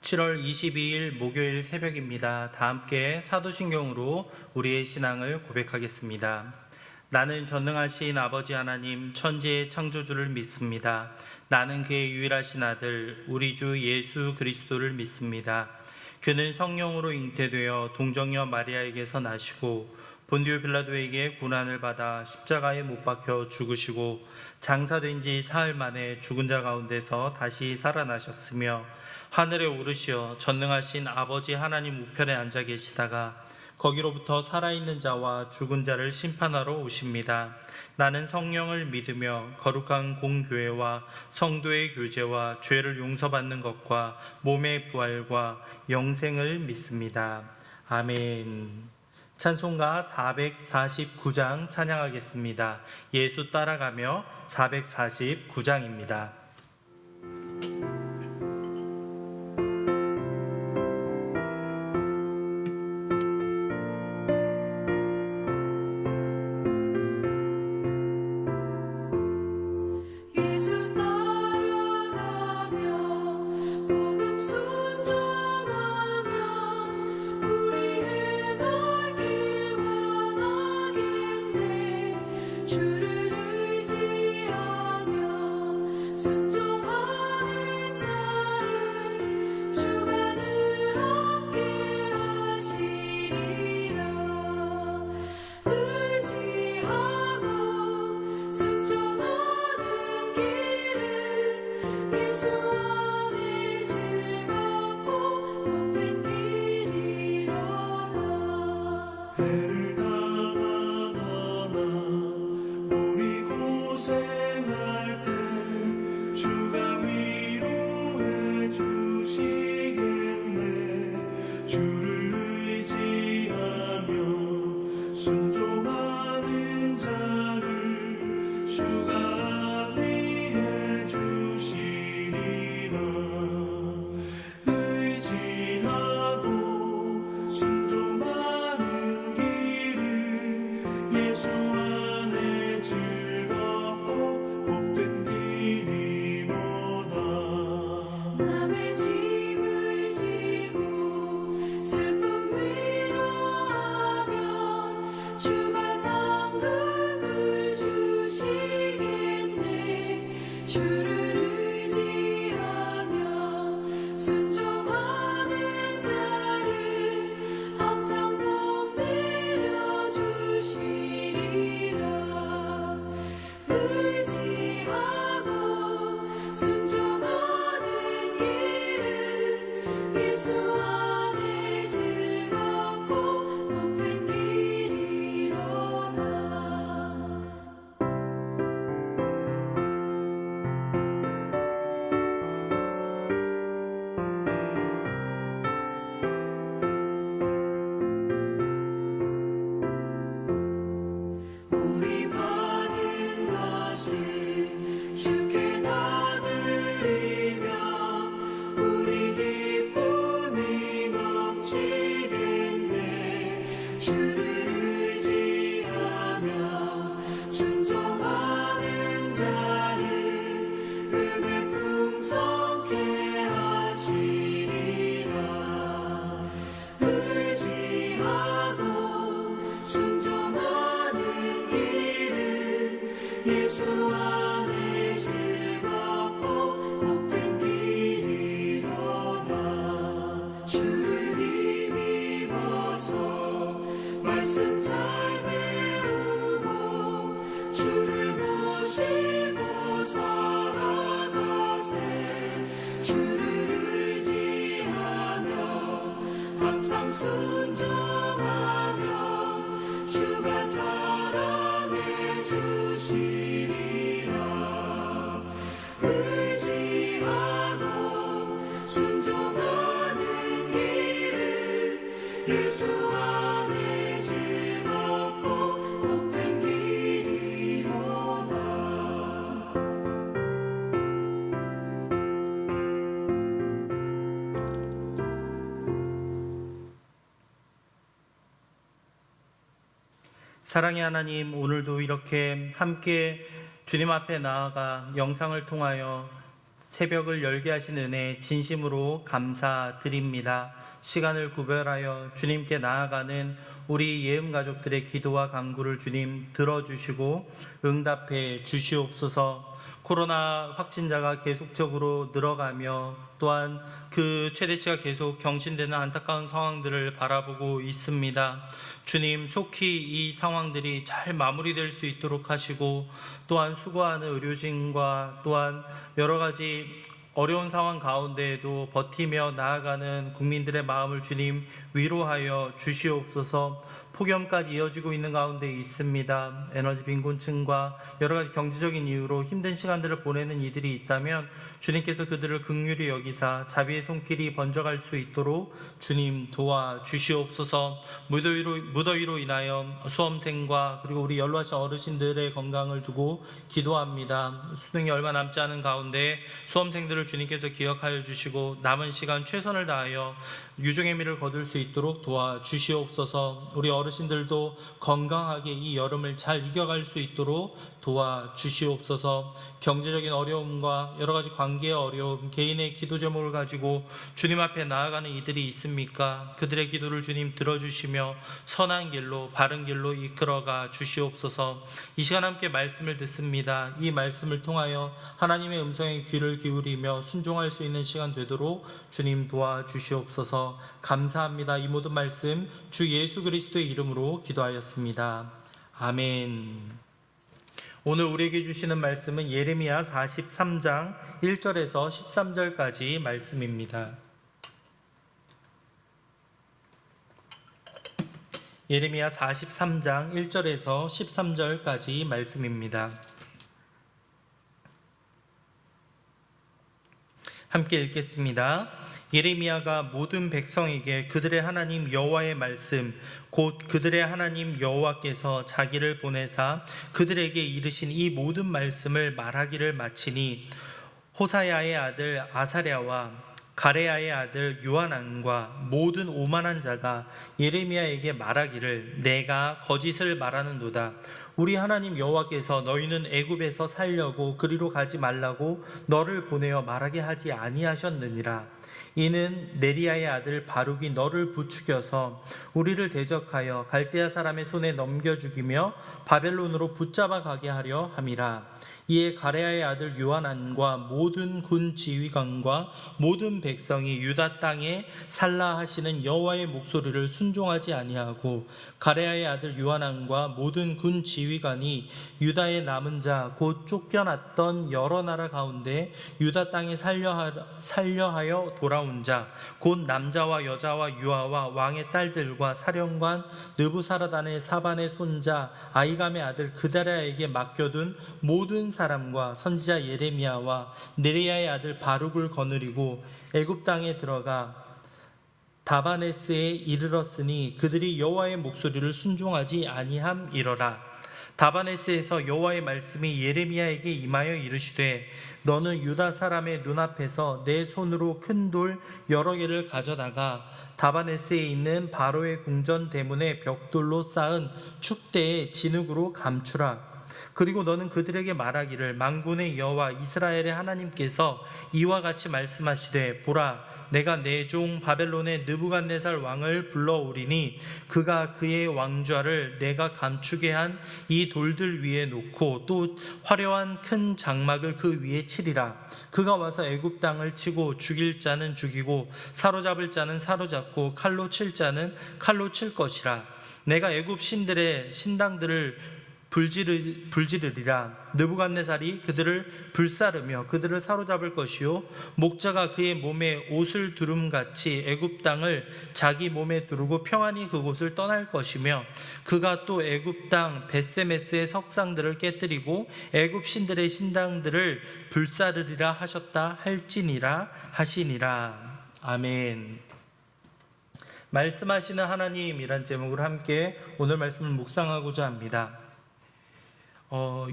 7월 22일 목요일 새벽입니다. 다 함께 사도신경으로 우리의 신앙을 고백하겠습니다. 나는 전능하신 아버지 하나님 천지의 창조주를 믿습니다. 나는 그의 유일하신 아들 우리 주 예수 그리스도를 믿습니다. 그는 성령으로 잉태되어 동정녀 마리아에게서 나시고 본디오 빌라도에게 고난을 받아 십자가에 못 박혀 죽으시고 장사된 지 사흘 만에 죽은 자 가운데서 다시 살아나셨으며 하늘에 오르시어 전능하신 아버지 하나님 우편에 앉아 계시다가 거기로부터 살아있는 자와 죽은 자를 심판하러 오십니다. 나는 성령을 믿으며 거룩한 공교회와 성도의 교제와 죄를 용서받는 것과 몸의 부활과 영생을 믿습니다. 아멘. 찬송가 449장 찬양하겠습니다. 예수 따라가며 449장입니다. 사랑의 하나님, 오늘도 이렇게 함께 주님 앞에 나아가 영상을 통하여 새벽을 열게 하신 은혜 진심으로 감사드립니다. 시간을 구별하여 주님께 나아가는 우리 예음 가족들의 기도와 간구를 주님 들어주시고 응답해 주시옵소서. 코로나 확진자가 계속적으로 늘어가며 또한 그 최대치가 계속 경신되는 안타까운 상황들을 바라보고 있습니다. 주님, 속히 이 상황들이 잘 마무리될 수 있도록 하시고, 또한 수고하는 의료진과 또한 여러 가지 어려운 상황 가운데에도 버티며 나아가는 국민들의 마음을 주님 위로하여 주시옵소서. 폭염까지 이어지고 있는 가운데 있습니다. 에너지 빈곤층과 여러 가지 경제적인 이유로 힘든 시간들을 보내는 이들이 있다면 주님께서 그들을 긍휼히 여기사 자비의 손길이 번져갈 수 있도록 주님 도와주시옵소서. 무더위로 인하여 수험생과 그리고 우리 연로하신 어르신들의 건강을 두고 기도합니다. 수능이 얼마 남지 않은 가운데 수험생들을 주님께서 기억하여 주시고 남은 시간 최선을 다하여 유종의 미를 거둘 수 있도록 도와주시옵소서. 우리 어르신들도 건강하게 이 여름을 잘 이겨갈 수 있도록 도와주시옵소서. 경제적인 어려움과 여러 가지 관계의 어려움, 개인의 기도 제목을 가지고 주님 앞에 나아가는 이들이 있습니까? 그들의 기도를 주님 들어주시며 선한 길로, 바른 길로 이끌어가 주시옵소서. 이 시간 함께 말씀을 듣습니다. 이 말씀을 통하여 하나님의 음성에 귀를 기울이며 순종할 수 있는 시간 되도록 주님 도와주시옵소서. 감사합니다. 이 모든 말씀 주 예수 그리스도의 이름으로 기도하였습니다. 아멘. 오늘 우리에게 주시는 말씀은 예레미야 43장 1절에서 13절까지 말씀입니다. 예레미야 43장 1절에서 13절까지 말씀입니다. 함께 읽겠습니다. 예레미야가 모든 백성에게 그들의 하나님 여호와의 말씀 곧 그들의 하나님 여호와께서 자기를 보내사 그들에게 이르신 이 모든 말씀을 말하기를 마치니 호사야의 아들 아사랴와 가레야의 아들 요하난과 모든 오만한 자가 예레미야에게 말하기를 내가 거짓을 말하는도다. 우리 하나님 여호와께서 너희는 애굽에서 살려고 그리로 가지 말라고 너를 보내어 말하게 하지 아니하셨느니라. 이는 네리야의 아들 바룩이 너를 부추겨서 우리를 대적하여 갈대아 사람의 손에 넘겨 죽이며 바벨론으로 붙잡아 가게 하려 함이라. 이에 가레야의 아들 요하난과 모든 군 지휘관과 모든 백성이 유다 땅에 살라 하시는 여호와의 목소리를 순종하지 아니하고 가레야의 아들 요하난과 모든 군 지휘관이 유다의 남은 자 곧 쫓겨났던 여러 나라 가운데 유다 땅에 살려하여 돌아온 자 곧 남자와 여자와 유아와 왕의 딸들과 사령관 느부사라단의 사반의 손자 아이감의 아들 그다랴에게 맡겨둔 모든 사람과 선지자 예레미야와 네리야의 아들 바룩을 거느리고 애굽 땅에 들어가 다바네스에 이르렀으니 그들이 여호와의 목소리를 순종하지 아니함이러라. 다바네스에서 여호와의 말씀이 예레미야에게 임하여 이르시되 너는 유다 사람의 눈앞에서 내 손으로 큰 돌 여러 개를 가져다가 다바네스에 있는 바로의 궁전 대문의 벽돌로 쌓은 축대의 진흙으로 감추라. 그리고 너는 그들에게 말하기를 만군의 여호와 이스라엘의 하나님께서 이와 같이 말씀하시되 보라 내가 내 종 바벨론의 느부갓네살 왕을 불러오리니 그가 그의 왕좌를 내가 감추게 한 이 돌들 위에 놓고 또 화려한 큰 장막을 그 위에 치리라. 그가 와서 애굽 땅을 치고 죽일 자는 죽이고 사로잡을 자는 사로잡고 칼로 칠 자는 칼로 칠 것이라. 내가 애굽 신들의 신당들을 불지르리라. 느부갓네살이 그들을 불사르며 그들을 사로잡을 것이요 목자가 그의 몸에 옷을 두름같이 애굽 땅을 자기 몸에 두르고 평안히 그곳을 떠날 것이며 그가 또 애굽 땅 벳세메스의 석상들을 깨뜨리고 애굽 신들의 신당들을 불사르리라 하셨다 할지니라 하시니라. 아멘. 말씀하시는 하나님이란 제목으로 함께 오늘 말씀을 묵상하고자 합니다.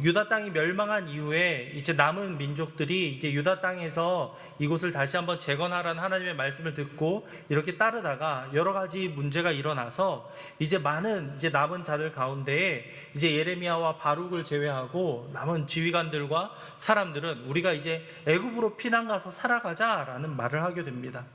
유다 땅이 멸망한 이후에 이제 남은 민족들이 이제 유다 땅에서 이곳을 다시 한번 재건하라는 하나님의 말씀을 듣고 이렇게 따르다가 여러 가지 문제가 일어나서 이제 많은 이제 남은 자들 가운데에 이제 예레미야와 바룩을 제외하고 남은 지휘관들과 사람들은 우리가 이제 애굽으로 피난 가서 살아가자라는 말을 하게 됩니다.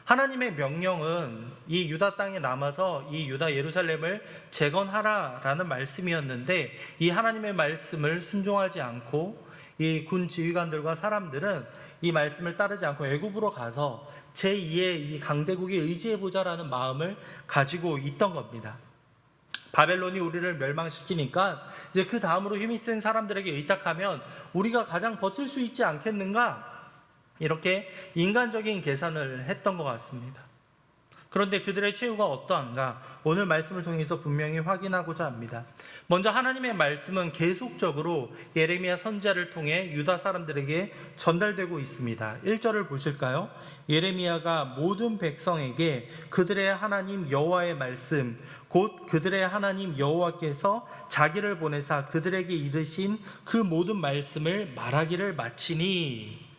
하나님의 명령은 이 유다 땅에 남아서 이 유다 예루살렘을 재건하라라는 말씀이었는데 이 하나님의 말씀을 순종하지 않고 이 군 지휘관들과 사람들은 이 말씀을 따르지 않고 애굽으로 가서 제2의 이 강대국에 의지해보자라는 마음을 가지고 있던 겁니다. 바벨론이 우리를 멸망시키니까 이제 그 다음으로 힘이 센 사람들에게 의탁하면 우리가 가장 버틸 수 있지 않겠는가? 이렇게 인간적인 계산을 했던 것 같습니다. 그런데 그들의 최후가 어떠한가? 오늘 말씀을 통해서 분명히 확인하고자 합니다. 먼저 하나님의 말씀은 계속적으로 예레미야 선지자를 통해 유다 사람들에게 전달되고 있습니다. 1절을 보실까요? 예레미야가 모든 백성에게 그들의 하나님 여호와의 말씀, 곧 그들의 하나님 여호와께서 자기를 보내사 그들에게 이르신 그 모든 말씀을 말하기를 마치니.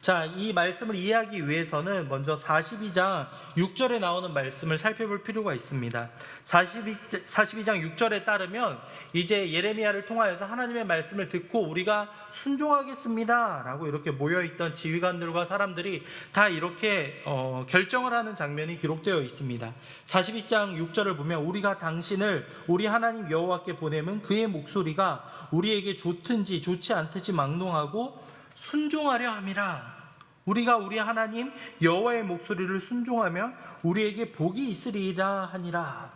자, 이 말씀을 이해하기 위해서는 먼저 42장 6절에 나오는 말씀을 살펴볼 필요가 있습니다. 42장 6절에 따르면 이제 예레미야를 통하여서 하나님의 말씀을 듣고 우리가 순종하겠습니다 라고 이렇게 모여있던 지휘관들과 사람들이 다 이렇게 결정을 하는 장면이 기록되어 있습니다. 42장 6절을 보면 우리가 당신을 우리 하나님 여호와께 보내면 그의 목소리가 우리에게 좋든지 좋지 않든지 막론하고 순종하려 함이라. 우리가 우리 하나님 여호와의 목소리를 순종하면 우리에게 복이 있으리라 하니라.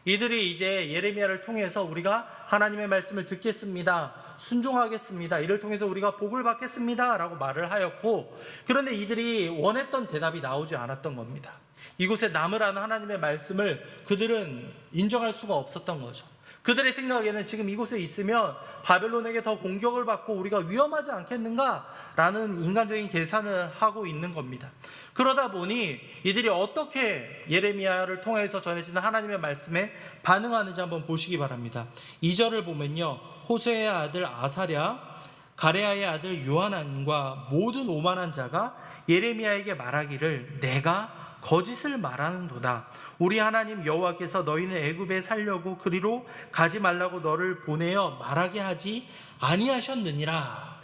이들이 이제 예레미야를 통해서 우리가 하나님의 말씀을 듣겠습니다, 순종하겠습니다, 이를 통해서 우리가 복을 받겠습니다 라고 말을 하였고, 그런데 이들이 원했던 대답이 나오지 않았던 겁니다. 이곳에 남으라는 하나님의 말씀을 그들은 인정할 수가 없었던 거죠. 그들의 생각에는 지금 이곳에 있으면 바벨론에게 더 공격을 받고 우리가 위험하지 않겠는가라는 인간적인 계산을 하고 있는 겁니다. 그러다 보니 이들이 어떻게 예레미야를 통해서 전해지는 하나님의 말씀에 반응하는지 한번 보시기 바랍니다. 2절을 보면요, 호세의 아들 아사랴, 가레아의 아들 요하난과 모든 오만한 자가 예레미야에게 말하기를 내가 거짓을 말하는도다. 우리 하나님 여호와께서 너희는 애굽에 살려고 그리로 가지 말라고 너를 보내어 말하게 하지 아니하셨느니라.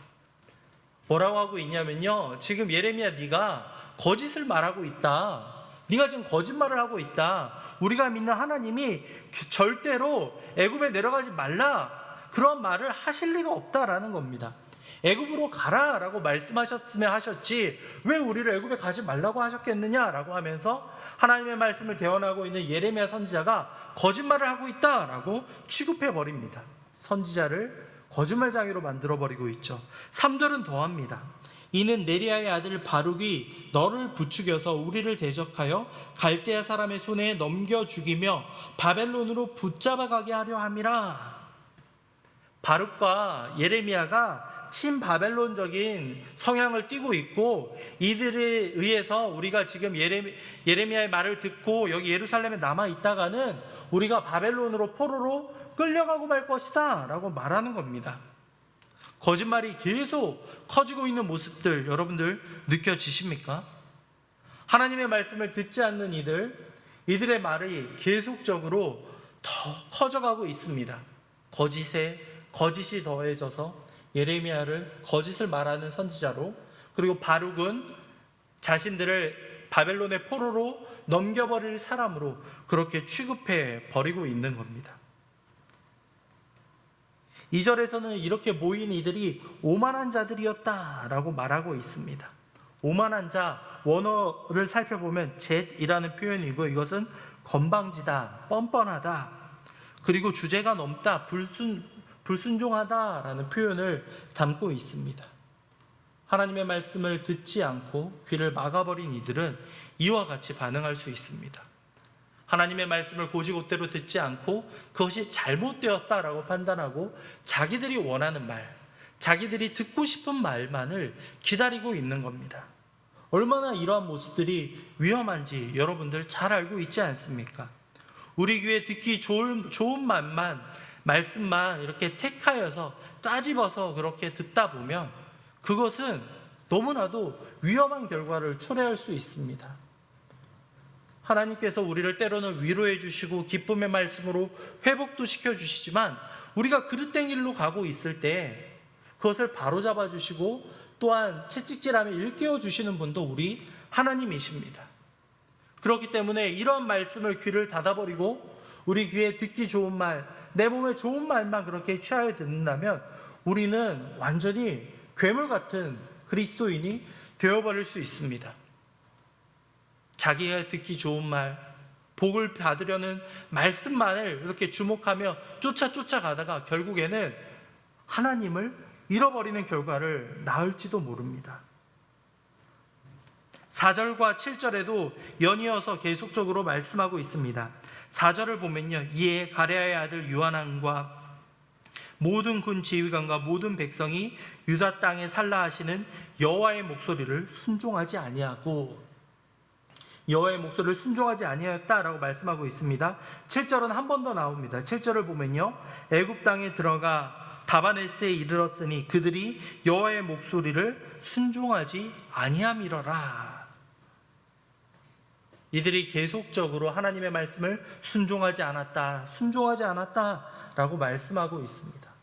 뭐라고 하고 있냐면요, 지금 예레미야 네가 거짓을 말하고 있다. 네가 지금 거짓말을 하고 있다. 우리가 믿는 하나님이 절대로 애굽에 내려가지 말라 그런 말을 하실 리가 없다라는 겁니다. 애굽으로 가라라고 말씀하셨으면 하셨지 왜 우리를 애굽에 가지 말라고 하셨겠느냐라고 하면서 하나님의 말씀을 대언하고 있는 예레미야 선지자가 거짓말을 하고 있다라고 취급해버립니다. 선지자를 거짓말장애로 만들어버리고 있죠. 3절은 더합니다. 이는 네리야의 아들 바룩이 너를 부추겨서 우리를 대적하여 갈대아 사람의 손에 넘겨 죽이며 바벨론으로 붙잡아 가게 하려 함이라. 바룩과 예레미야가 친바벨론적인 성향을 띠고 있고, 이들에 의해서 우리가 지금 예레미야의 말을 듣고 여기 예루살렘에 남아 있다가는 우리가 바벨론으로 포로로 끌려가고 말 것이다 라고 말하는 겁니다. 거짓말이 계속 커지고 있는 모습들 여러분들 느껴지십니까? 하나님의 말씀을 듣지 않는 이들의 말이 계속적으로 더 커져가고 있습니다. 거짓이 더해져서 예레미야를 거짓을 말하는 선지자로, 그리고 바룩은 자신들을 바벨론의 포로로 넘겨버릴 사람으로 그렇게 취급해 버리고 있는 겁니다. 2절에서는 이렇게 모인 이들이 오만한 자들이었다라고 말하고 있습니다. 오만한 자, 원어를 살펴보면 잿이라는 표현이고 이것은 건방지다, 뻔뻔하다, 그리고 주제가 넘다, 불순종하다라는 표현을 담고 있습니다. 하나님의 말씀을 듣지 않고 귀를 막아버린 이들은 이와 같이 반응할 수 있습니다. 하나님의 말씀을 곧이곧대로 듣지 않고 그것이 잘못되었다라고 판단하고 자기들이 원하는 말, 자기들이 듣고 싶은 말만을 기다리고 있는 겁니다. 얼마나 이러한 모습들이 위험한지 여러분들 잘 알고 있지 않습니까? 우리 귀에 듣기 좋은 말만, 말씀만 이렇게 택하여서 짜집어서 그렇게 듣다 보면 그것은 너무나도 위험한 결과를 초래할 수 있습니다. 하나님께서 우리를 때로는 위로해 주시고 기쁨의 말씀으로 회복도 시켜주시지만 우리가 그릇된 길로 가고 있을 때 그것을 바로잡아 주시고 또한 채찍질하며 일깨워 주시는 분도 우리 하나님이십니다. 그렇기 때문에 이런 말씀을 귀를 닫아버리고 우리 귀에 듣기 좋은 말, 내 몸에 좋은 말만 그렇게 취하여 듣는다면 우리는 완전히 괴물 같은 그리스도인이 되어버릴 수 있습니다. 자기가 듣기 좋은 말, 복을 받으려는 말씀만을 이렇게 주목하며 쫓아가다가 결국에는 하나님을 잃어버리는 결과를 낳을지도 모릅니다. 4절과 7절에도 연이어서 계속적으로 말씀하고 있습니다. 4절을 보면요, 이에 가레아의 아들 요하난과 모든 군 지휘관과 모든 백성이 유다 땅에 살라 하시는 여호와의 목소리를 순종하지 아니하고, 여호와의 목소리를 순종하지 아니하였다라고 말씀하고 있습니다. 7절은 한 번 더 나옵니다. 7절을 보면요, 애굽 땅에 들어가 다바네스에 이르렀으니 그들이 여호와의 목소리를 순종하지 아니함이러라. 이들이 계속적으로 하나님의 말씀을 순종하지 않았다라고 말씀하고 있습니다.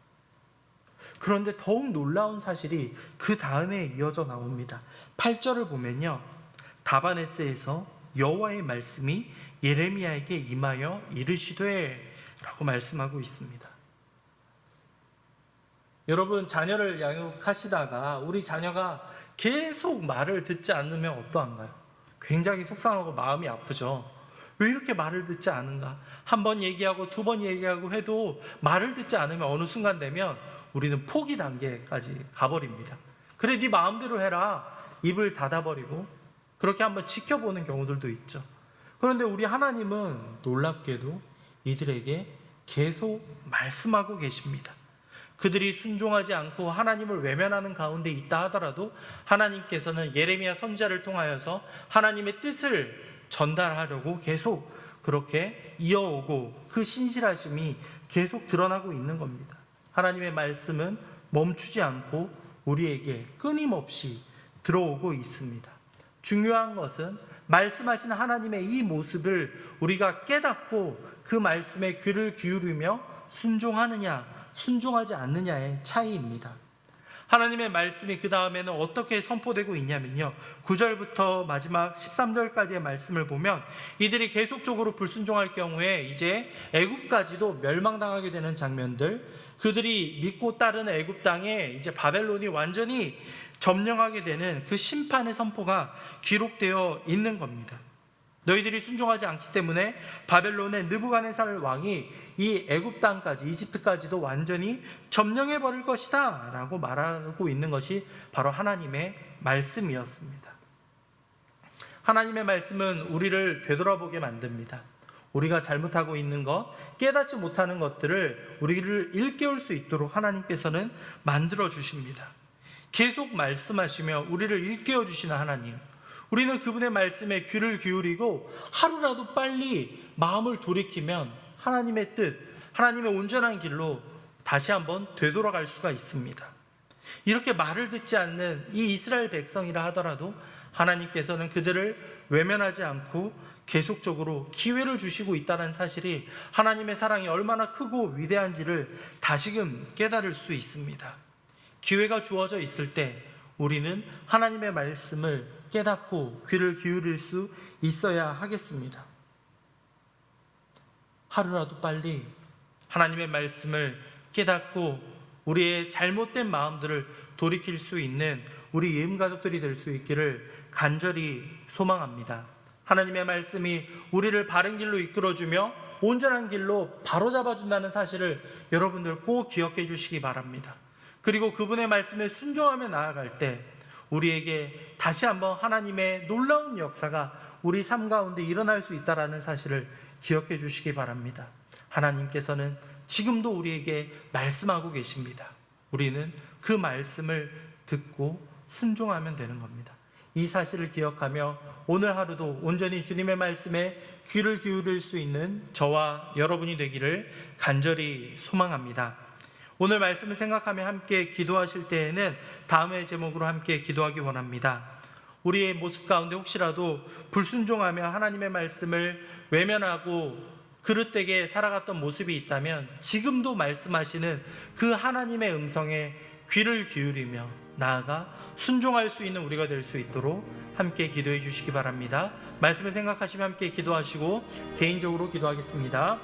그런데 더욱 놀라운 사실이 그 다음에 이어져 나옵니다. 8절을 보면요, 다바네스에서 여호와의 말씀이 예레미야에게 임하여 이르시되 라고 말씀하고 있습니다. 여러분, 자녀를 양육하시다가 우리 자녀가 계속 말을 듣지 않으면 어떠한가요? 굉장히 속상하고 마음이 아프죠. 왜 이렇게 말을 듣지 않은가? 한 번 얘기하고 두 번 얘기하고 해도 말을 듣지 않으면 어느 순간 되면 우리는 포기 단계까지 가버립니다. 그래, 네 마음대로 해라, 입을 닫아버리고 그렇게 한번 지켜보는 경우들도 있죠. 그런데 우리 하나님은 놀랍게도 이들에게 계속 말씀하고 계십니다. 그들이 순종하지 않고 하나님을 외면하는 가운데 있다 하더라도 하나님께서는 예레미야 선지자를 통하여서 하나님의 뜻을 전달하려고 계속 그렇게 이어오고 그 신실하심이 계속 드러나고 있는 겁니다. 하나님의 말씀은 멈추지 않고 우리에게 끊임없이 들어오고 있습니다. 중요한 것은 말씀하신 하나님의 이 모습을 우리가 깨닫고 그 말씀에 귀를 기울이며 순종하느냐 순종하지 않느냐의 차이입니다. 하나님의 말씀이 그 다음에는 어떻게 선포되고 있냐면요, 9절부터 마지막 13절까지의 말씀을 보면 이들이 계속적으로 불순종할 경우에 이제 애굽까지도 멸망당하게 되는 장면들, 그들이 믿고 따르는 애굽 땅에 이제 바벨론이 완전히 점령하게 되는 그 심판의 선포가 기록되어 있는 겁니다. 너희들이 순종하지 않기 때문에 바벨론의 느부갓네살 왕이 이 애굽 땅까지, 이집트까지도 완전히 점령해 버릴 것이다 라고 말하고 있는 것이 바로 하나님의 말씀이었습니다. 하나님의 말씀은 우리를 되돌아보게 만듭니다. 우리가 잘못하고 있는 것, 깨닫지 못하는 것들을 우리를 일깨울 수 있도록 하나님께서는 만들어 주십니다. 계속 말씀하시며 우리를 일깨워 주시는 하나님, 우리는 그분의 말씀에 귀를 기울이고 하루라도 빨리 마음을 돌이키면 하나님의 뜻, 하나님의 온전한 길로 다시 한번 되돌아갈 수가 있습니다. 이렇게 말을 듣지 않는 이 이스라엘 백성이라 하더라도 하나님께서는 그들을 외면하지 않고 계속적으로 기회를 주시고 있다는 사실이 하나님의 사랑이 얼마나 크고 위대한지를 다시금 깨달을 수 있습니다. 기회가 주어져 있을 때 우리는 하나님의 말씀을 깨닫고 귀를 기울일 수 있어야 하겠습니다. 하루라도 빨리 하나님의 말씀을 깨닫고 우리의 잘못된 마음들을 돌이킬 수 있는 우리 예음가족들이 될 수 있기를 간절히 소망합니다. 하나님의 말씀이 우리를 바른 길로 이끌어주며 온전한 길로 바로잡아준다는 사실을 여러분들 꼭 기억해 주시기 바랍니다. 그리고 그분의 말씀에 순종하며 나아갈 때 우리에게 다시 한번 하나님의 놀라운 역사가 우리 삶 가운데 일어날 수 있다는 사실을 기억해 주시기 바랍니다. 하나님께서는 지금도 우리에게 말씀하고 계십니다. 우리는 그 말씀을 듣고 순종하면 되는 겁니다. 이 사실을 기억하며 오늘 하루도 온전히 주님의 말씀에 귀를 기울일 수 있는 저와 여러분이 되기를 간절히 소망합니다. 오늘 말씀을 생각하며 함께 기도하실 때에는 다음의 제목으로 함께 기도하기 원합니다. 우리의 모습 가운데 혹시라도 불순종하며 하나님의 말씀을 외면하고 그릇되게 살아갔던 모습이 있다면 지금도 말씀하시는 그 하나님의 음성에 귀를 기울이며 나아가 순종할 수 있는 우리가 될 수 있도록 함께 기도해 주시기 바랍니다. 말씀을 생각하시며 함께 기도하시고 개인적으로 기도하겠습니다.